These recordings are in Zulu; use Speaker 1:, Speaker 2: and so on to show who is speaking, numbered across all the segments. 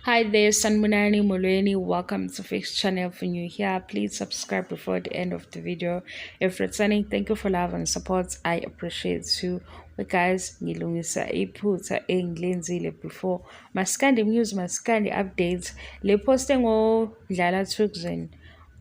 Speaker 1: Hi there, Sanmunani Molweni. Welcome to Fix Channel. If you're new here, please subscribe before the end of the video. If returning, thank you for love and support. I appreciate you. But guys, ngilungisa iphutha engilenzile before. Maskandi news, maskandi updates. Le poste Dlala Thukzin.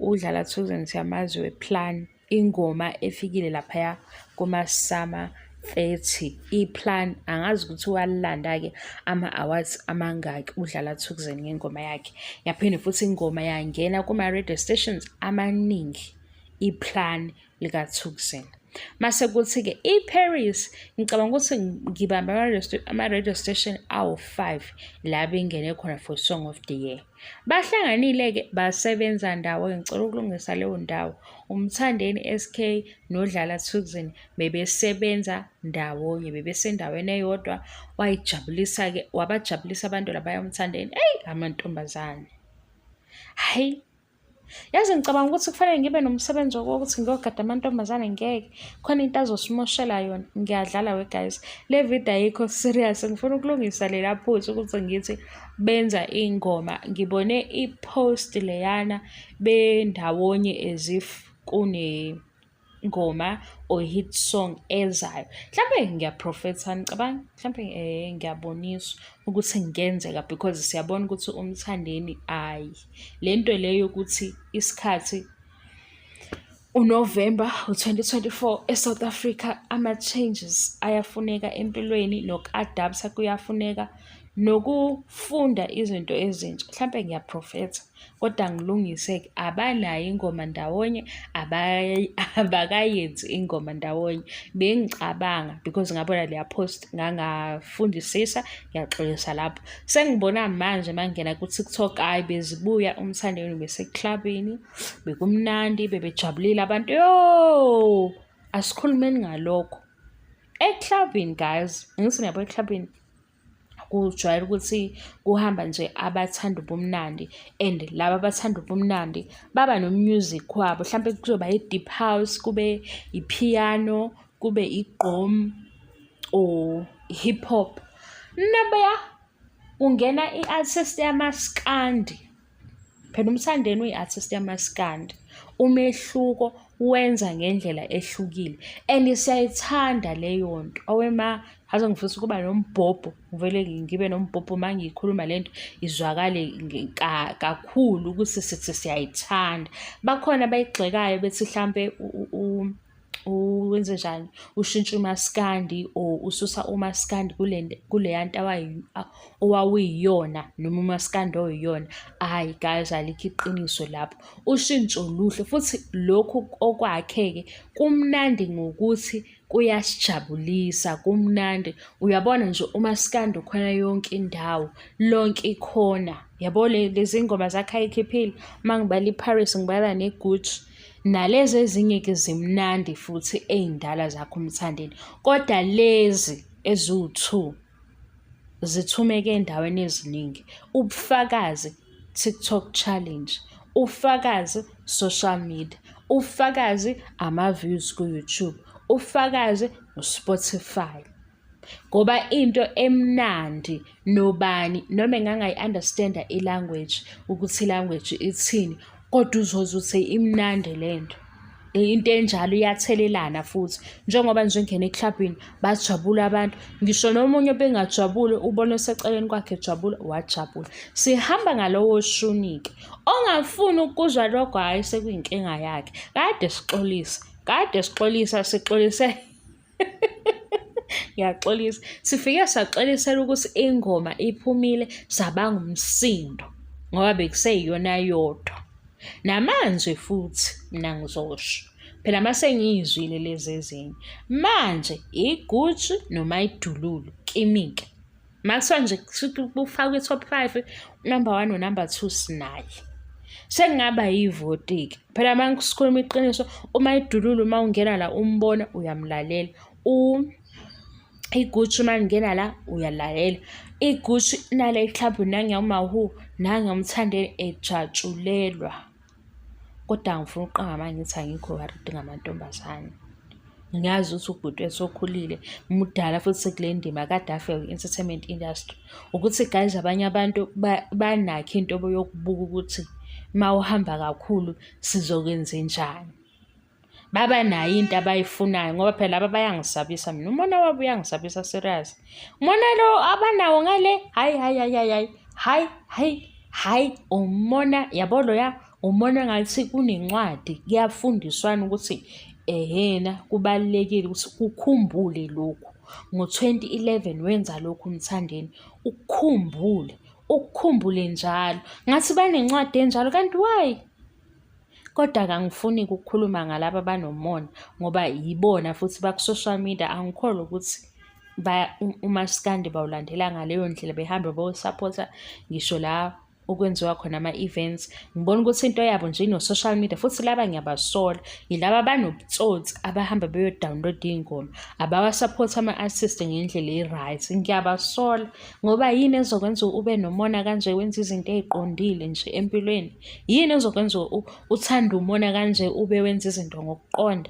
Speaker 1: UDlala Thukzin siyamazi weplan ingoma efikile laphaya kuma-summer 30 iplan angazi ukuthi walanda-ke ama-awards amangaki uDlala Thukzin ngengoma yakhe yaphinde futhi ingoma yangena kuma-radio stations amaningi iplan likaThukzin. Mase kuthi-ke iParis ngicabanga ukuthi ngibambe ama-radio station awu-5 la bengene khona for Song of the Year. Bahlanganile-ke basebenza ndawonye. Ngicela ukulungisa leyo ndawo. UMthandeni SK noDlala Thukzin bebesebenza ndawonye, bebesendaweni eyodwa. Wayijabulisa-ke, wabajabulisa abantu labaya uMthandeni. Amantombazane. Hayi, yazi ngicabanga ukuthi kufanele ngibe nomsebenzi wokuthi ngiyogada amantombazane ngeke. Khona into azosimoshela yona. Ngiyadlala guys. Le video ayikho serious. Ngifuna ukulungisa lela phutha ukuthi ngithi benza ingoma. Ngibone ipost leyana bendawonye as if ngoma or hit song ezayo. Mhlambe ngiyaprofetha ngicabanga mhlambe ngiyaboniswa ukuthi ngenzeka because siyabona ukuthi uMthandeni lento leyo ukuthi isikhathi uNovember 2024 eSouth Africa ama-changes ayafuneka empilweni noku-adaptha kuyafuneka nokufunda izinto ezintsha. Mhlampe ngiyaprofetha kodwa ngilungise-ke abanayo ingoma ndawonye abakayenzi ingoma ndawonye. Bengicabanga because ngabona leya post ngangafundisisa ngiyaxolisa lapho. Sengibona manje mangena ku-TikTok bezibuya uMthandeni beseklabini bekumnandi bebejabulile abantu. Asikhulumeni ngalokho eklabini guys. Ngithi ngiyabo eklabini kujwayele ukuthi kuhamba nje abathanda ubumnandi and laba abathanda ubumnandi baba no-music wabo. Mhlampe kuzoba i-deep house, kube i-piano, kube igqom or hip hop. Nabeya ungena i-artist yamaskandi. Phela uMthandeni uyi-artist yamaskandi. Umehluko wenza ngendlela ehlukile and siyayithanda leyo nto. Haze ngifisa ukuba nombhobho, ngivele ngibe nombhobho uma ngiyikhuluma lento izwakale kakhulu ukuthi sithi siyayithanda. Bakhona bayigxekayo bethi mhlampe wenze njani ushintsha umaskandi or ususa umaskandi kuleya nto owawuyiyona noma umaskandi oyiyona. Guys, alikho iqiniso lapho. Ushintsho luhle futhi lokhu okwakhe-ke kumnandi ngokuthi kuyasijabulisa, kumnandi. Uyabona nje umaskandi ukhona yonke indawo, lonke ikhona. Yabo lezi ngoma zakhe ayikhiphile. Uma ngibala iParis ngibala neGucci. Nalezi ezinye-ke zimnandi futhi ey'ndala zakho uMthandeni. Kodwa lezi eziwu-2 zithumeke endaweni eziningi. Ubufakazi TikTok challenge, ufakazi social media, ufakazi ama-views ku-YouTube, ufakazi uSpotify. Ngoba into emnandi nobani noma engangayi-understand-a i-language ukuthi i-language ithini kodwa uzozwa ukuthi imnandi lento. Into enjalo iyathelelana futhi njengoba nje ngene eklabini bajabula abantu. Ngisho nomunye obengajabule ubone seceleni kwakhe ejabula wajabula. Sihamba ngalowo shunike. Ongafuni ukuzwa lokho hayi sekuyinkinga yakhe. Kade sixolise ngiyaxolisa. Sifike saxolisela ukuthi ingoma iphumile sabanga umsindo ngoba bekuseyiyona yodwa. Namanje futhi mina ngizosho phela mase ngiyizwile lezi ezinye. Manje iGucci noma iDululu kimike. Makuthiwa nje kufakwe i-top 5 number 1 no-number 2 sinaye. Sekungaba yivoti-ke. Phela uma ngisikhuluma iqiniso uma iDululu uma ungena la umbona uyamlalela. iGucci uma ngena la uyalalela. iGucci nala eklabini nangiyawu nangiyaMthandeni ejatshulelwa. Kodwa ngifuna ukuqamba manje ngithi angikho worried ngamantombazane. Ngiyazi ukuthi ubhuti esokhulile mudala futhi sekule ndima kade afika kwi-entertainment industry, ukuthi guys abanye abantu banakho into yokubuka ukuthi uma uhamba kakhulu sizokwenzenjani. Baba nayo into abayifunayo ngoba phela laba bayangisabisa mina. Umona wabo uyangisabisa serious. Umona lo abanawo ngale, hayi, umona yabo loya, umona ngathi kunencwadi kuyafundiswana ukuthi yena kubalulekile ukuthi ukukhumbule lokhu. Ngo-2011 wenza lokhu Mthandeni, ukukhumbule njalo. Ngathi banencwadi enjalo kanti why? Kodwa kangifuni ukukhuluma ngalaba abanomona ngoba yibona futhi baku-social media. Angikholwa ukuthi uMaskandi bawulandela ngaleyo ndlela, behambe bayosupport-a ngisho la okwenziwa khona ama-events. Ngibona ukuthi into yabo nje ino-social media futhi laba ngiyabasola. Yilaba abanobutsotsi abahamba beyo-download iy'ngoma, abawasupport ama-artist ngendlela e-right. Ngiyabasola ngoba yini ezokwenza ube nomona kanje, wenza izinto ey'qondile nje empilweni? Yini ezokwenza uthande umona kanje ube wenza izinto ngokuqonda?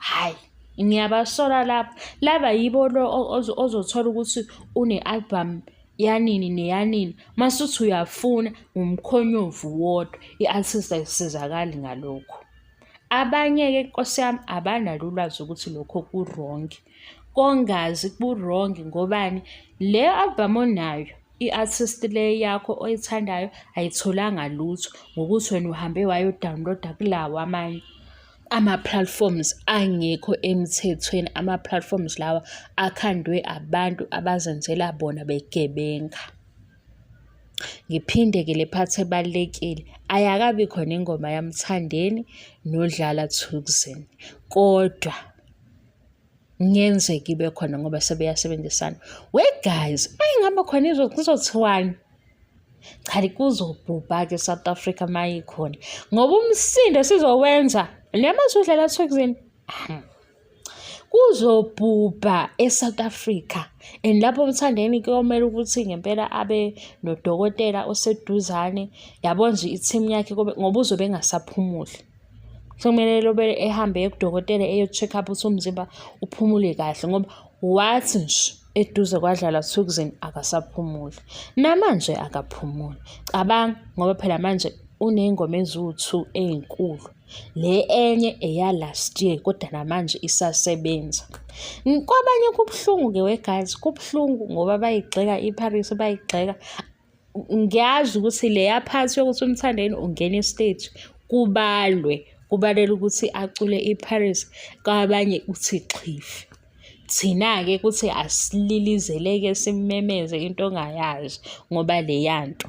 Speaker 1: Hhayi, ngiyabasola laba yibo lo ozothola ukuthi une-album yanini neyanini, masuthi uyafuna umkhonyovu wodwa, i-artist ayisizakali ngalokho. Abanye-ke Nkosi yami abanalo ulwazi ukuthi lokho kurongi. Kongazi kurongi ngobani? Le album onayo, i-artist le yakho oyithandayo ayitholanga lutho ngokuthi wena uhambe wayo-download-a kulawo amanye ama-platforms angekho emthethweni. Ama-platforms lawa akhandwe abantu abazenzela bona begebenga. Ngiphinde-ke le part ebalulekile, ayakabi khona ingoma yaMthandeni noDlala Thukzin, kodwa ngenzeka ibe khona ngoba sebeyasebenzisana. Guys, mayingaba khona kuzothiwani? Cha, kuzobhubha-ke South Africa mayikhona ngoba umsindo sizowenza nemathi uDlala Thukzin kuzobhubha eSouth Africa. And lapho Mthandeni kuyomele ukuthi ngempela abe nodokotela oseduzane, yabo nje i-team yakhe ngoba uzobe engasaphumuli. Kumele lobe ehambe kudokotela eyo-check up ukuthi umzimba uphumule kahle ngoba wathi nje eduze kwaDlala Thukzin akasaphumuli, namanje akaphumuli. Cabanga ngoba phela manje uney'ngoma eziwu-2 ey'nkulu. Le enye eya last year kodwa namanje isasebenza. Kwabanye kubuhlungu-ke guys, kubuhlungu ngoba bayigxeka iParis, bayigxeka. Ngiyazi ukuthi le yaphathi yokuthi uMthandeni ungena estage kubalelwe ukuthi acule iParis, kwabanye uthi xhifi. Thina-ke kuthi asililizeleke simemeze into ongayazi ngoba le yanto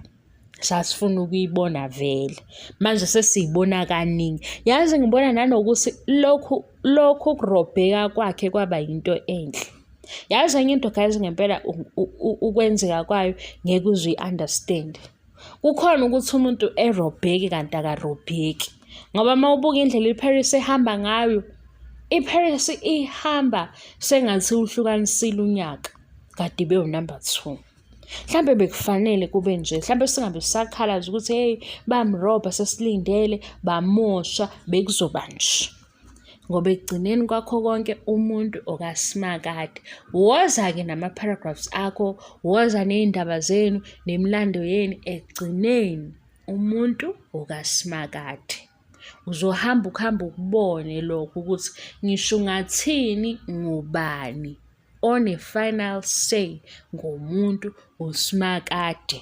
Speaker 1: sasifuna ukuyibona vele, manje sesiyibona kaningi. Yazi ngibona nanokuthi lokhu kurobheka kwakhe kwaba yinto enhle. Yazi enye into guys, ngempela ukwenzeka kwayo ngeke uze uyi-understand. Kukhona ukuthi umuntu erobheki kanti akarobheki ngoba uma ubuka indlela iParis ehamba ngayo, iParis ihamba sengathi uhlukanisile unyaka kade ibe number 2. Mhlambe bekufanele kube nje, mhlambe singabe sisakhalaza ukuthi hey bamrobha, sesilindele bamosha, bekuzoba nje. Ngoba ekugcineni kwakho konke umuntu okaSmarkade. Woza-ke nama-paragraphs akho, woza ney'ndaba zenu nemilando yenu, ekugcineni umuntu okaSmarkade. Uzohamba ukubone lokho ukuthi ngisho ngathini ngubani one-final say ngomuntu uSmarkade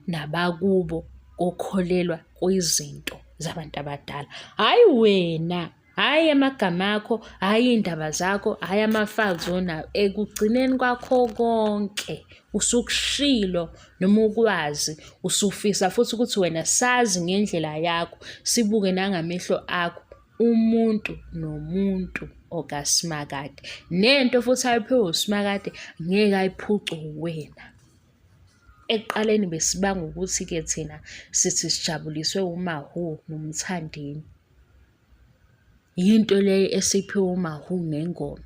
Speaker 1: nabakubo okholelwa kwizinto zabantu abadala. Hhayi wena, hhayi amagama akho, hhayi iy'ndaba zakho, hhayi ama-files onayo. Ekugcineni kwakho konke usukushilo noma ukwazi, usufisa futhi ukuthi wena sazi ngendlela yakho, sibuke nangamehlo akho umuntu nomuntu okaSmarkade. Nento futhi ayiphiwe uSmarkade ngeke ayiphuce wena. Ekuqaleni besibanga ukuthi-ke thina sithi sijabuliswe uMaHo noMthandeni. Yinto leyo esiphiwe uMaHo nengoma.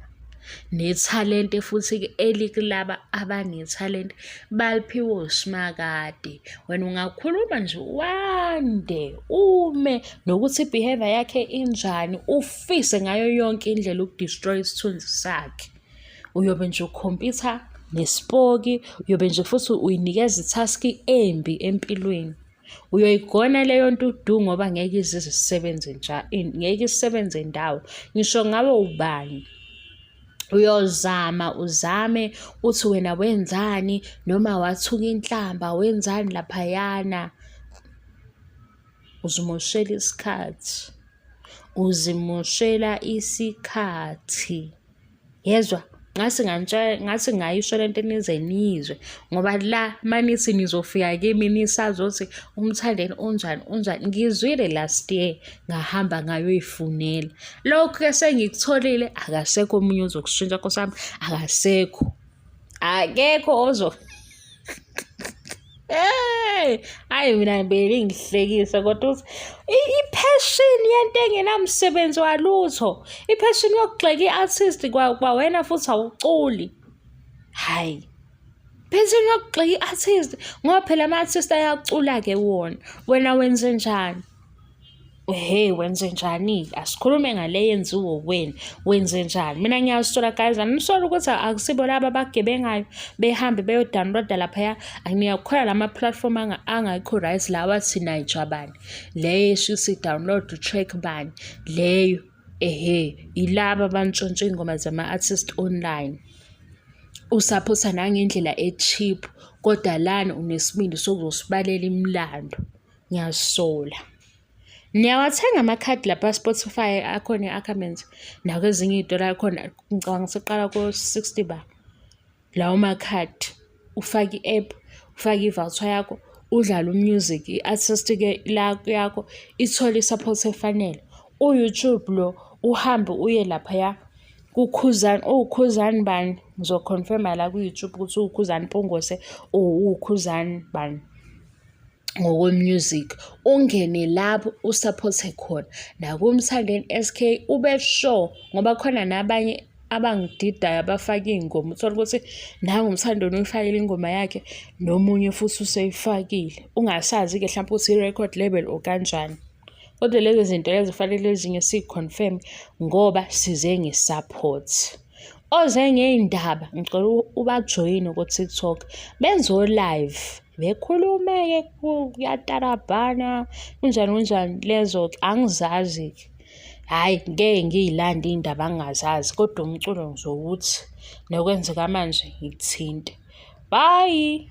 Speaker 1: nethalente futhi-ke elikulaba abanethalente baliphiwe uSimakade. Wena ungakhuluma nje wande ume nokuthi i-behavior yakhe injani, ufise ngayo yonke indlela ukudestroy isithunzi sakhe. Uyobe nje ukhompyutha nespoki, uyobe nje futhi uyinikeza ithaski embi empilweni. Uyoyigona leyo nto udu ngoba ngeke izize isebenze ngeke isebenze ndawo. Ngisho ngabe ubani. Uyozama uzame uthi wena wenzani noma wathuka inhlamba wenzani laphayana. Uzimoshela isikhathi. Uzimoshela isikhathi. Yezwa? Ngathi ngayisho lento nize nizwe ngoba la manithi nizofika kimi nisazothi uMthandeni unjani ngizwile last year ngahamba ngayoyifunela. Lokho-ke sengikutholile akasekho omunye ozokushintsha Nkosi yami, akekho hayi mina belingihlekisa kodwa uthi i-passion yento engenamsebenzi walutho, i-passion yokugxeka i-artist kwa wena futhi awuculi. Hayi, passion yokugxeka i-artist ngoba phela ama-artist ayacula-ke wona, wena wenze njani? Wenze njani? Asikhulume ngale yenziwo wena, wenze njani? Mina ngiyazisola guys, anisola ukuthi akusibo laba abagebengayo behambe beyodownloada laphaya. Ngiyakholwa lama-platform angakho right lawa athi nayijabani. Leyo eshithi download track bani. Leyo ilaba abantshontsha iy'ngoma zama-artist online. Usaphotha nangendlela e-cheap, kodwa lana unesibindi sokuzosibalela imilando. Ngiyazisola. Niyawathenga amakhadi lapha Spotify akhona i-Ackermans nakwezinye iy'tolo akhona, ngicabanga seqala ko-60 ba. Lawo makhadi ufake i-app, ufake i-voucher yakho, udlale umusic, i-artist-ke yakho ithole i-support efanele. U-YouTube lo uhambe uye laphaya kuKhuzani, uKhuzani bani? Ngizoconfirma la ku-YouTube ukuthi uKhuzani Mpungose uKhuzani bani ngokwe-music. Ungene lapho usaphothe khona nakuMthandeni SK ube sure ngoba khona nabanye abangididayo abafake iy'ngoma uthole ukuthi nangu uMthandeni uyifakile ingoma yakhe nomunye futhi useyifakile. Ungasazi-ke mhlawumpe ukuthi i-record label kanjani. Kodwa lezi zinto lezi kufanele ezinye siyi-confirm ngoba size nge-support. Oze ngey'ndaba ngicela ubajoyine ku-TikTok benze o-live bekhulume-ke kuyatarabhana kunjani lezo-ke angizazi-ke. Hhayi ngeke ngiy'lande iy'ndaba angingazazi kodwa umculo ngizowuthi nokwenzeka manje ngikuthinte. Bye.